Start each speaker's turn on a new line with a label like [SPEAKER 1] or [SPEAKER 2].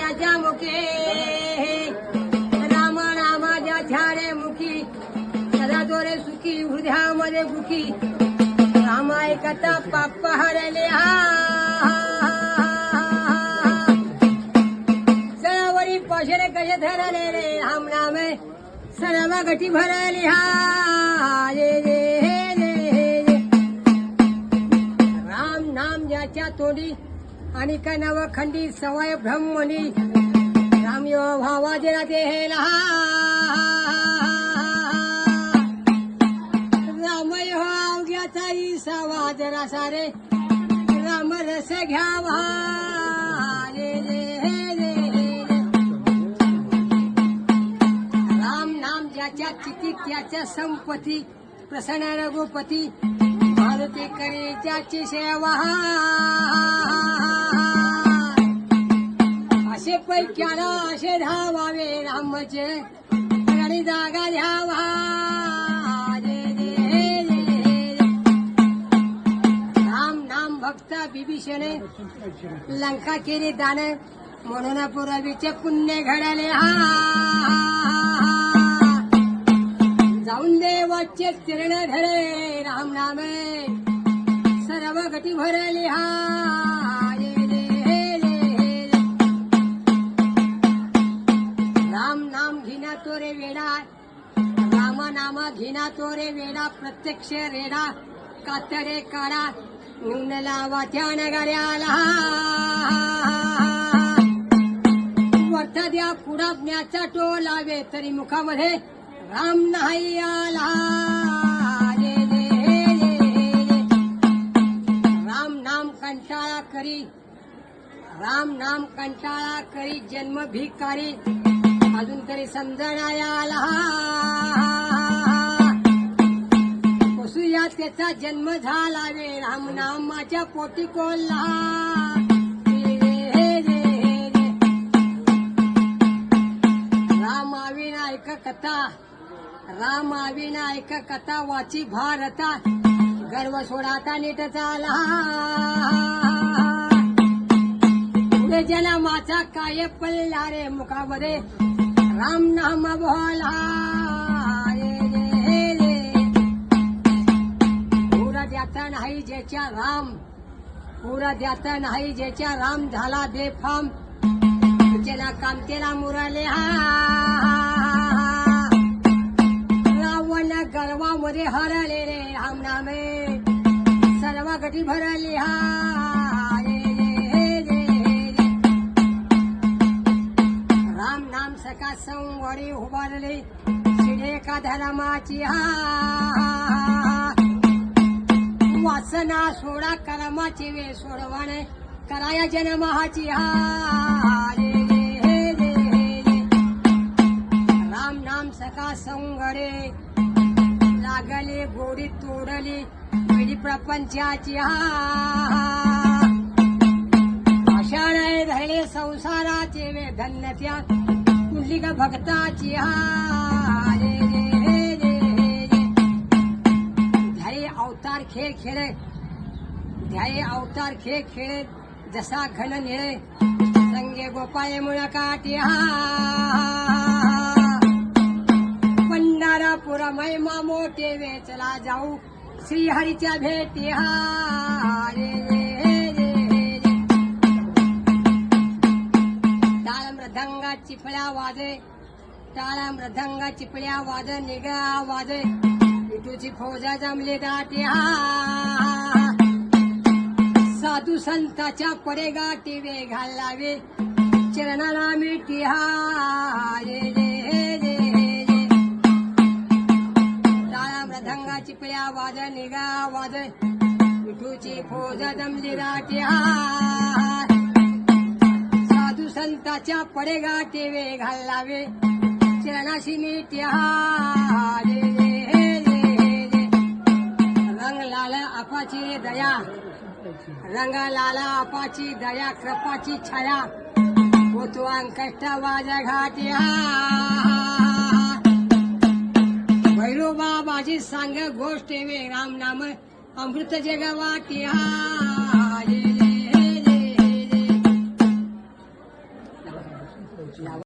[SPEAKER 1] ज्याच्या मुखे राम नाम ज्याच्या रे मुखी सदा दोरे सुखी हृदयामध्ये गुखी राम ऐकता पाप हरले सणावरी पशरे कसे धरले रे राम नाम सर्व गटी भरली राम नाम ज्याच्या तोंडी आणि नवखंडी सवय ब्रह्मणी राम यो भावाजीला देहेला राम यो अवघ्याचा इसावा जरा सारे राम रस घ्यावा राम नाम ज्याच्या चिती त्याच्या संपत्ती प्रसन्न रघुपती मारुती करी ज्याची सेवा असे पैक्याला असे धावावे रामचे आणि जागा द्यावा राम नाम भक्त बिभीषणे लंका केली दान म्हणून पुरवीचे पुण्य घडले जाऊन देवाचे चरण धरे राम नाम सर्व गटी भरली राम नाम घिना तो रे वेडा राम नाम घिना तो रे वेडा प्रत्यक्ष रेडा कातडे काढा न्यून लावा त्या नगऱ्याला वर्थ द्या कुडापण्याचा टोलावे तरी मुखामध्ये राम नाही आला राम नाम कंटाळा करी राम नाम कंटाळा करी जन्म भिकारी अजून तरी समजण्याला आला पशुया त्याचा जन्म झाला वे राम नामाच्या पोटी कोल्हा राम अविनायक कथा राम अविनायक कथा वाची भारता गर्व सोडाता नीट चाला पुढे जन्माचा काय पल्ला रे मुखामध्ये राम नाम बोला पुरा द्याता नाही ज्याच्या राम पुरा द्याता नाही ज्याच्या राम झाला बेफाम त्याला कामतेला मुरले रावण गर्वामध्ये हरले रे राम नामे सर्व गटी भरली राम नाम सका संवरी उभारले शिडे का धर्माची वासना सोडा कर्माची वे सोडवाने कराया जन्माची राम नाम सका संगडे लागले गोडी तोडली पिढी प्रपंचाची आषाढ धरले संसाराचे वे धन्यत्या कुंडलिक भक्ताची ध्याय अवतार खेळ खेळे ध्याय अवतार खेळ खेळे जसा घन निळे संगे गोपाय मुळ काठी पंढरपुर महिमा मोठे वेचला जाऊ श्रीहरीच्या भेटी टाळ मृदंगा चिपळ्या वाजे टाळ मृदंगा चिपळ्या वाज निगा वाजे विठूची फौजा जमले दाटी साधू संताच्या पडे गाठी वे घालावे चरणाला मिठी टाळा मृदंगा चिपळ्या वाज निगा वाज विठूची फौज जमली दाटी साधू संताच्या पडे गाठी वे घालावे चरणाशी मिठी रंग लाल अपाची दया रंग लाला अपाची दया कृपाची छाया पोतवान कष्ट वाजा घाटी भैरोबा माझी सांग गोष्ट वे राम नाम अमृत जगवाटी लावा.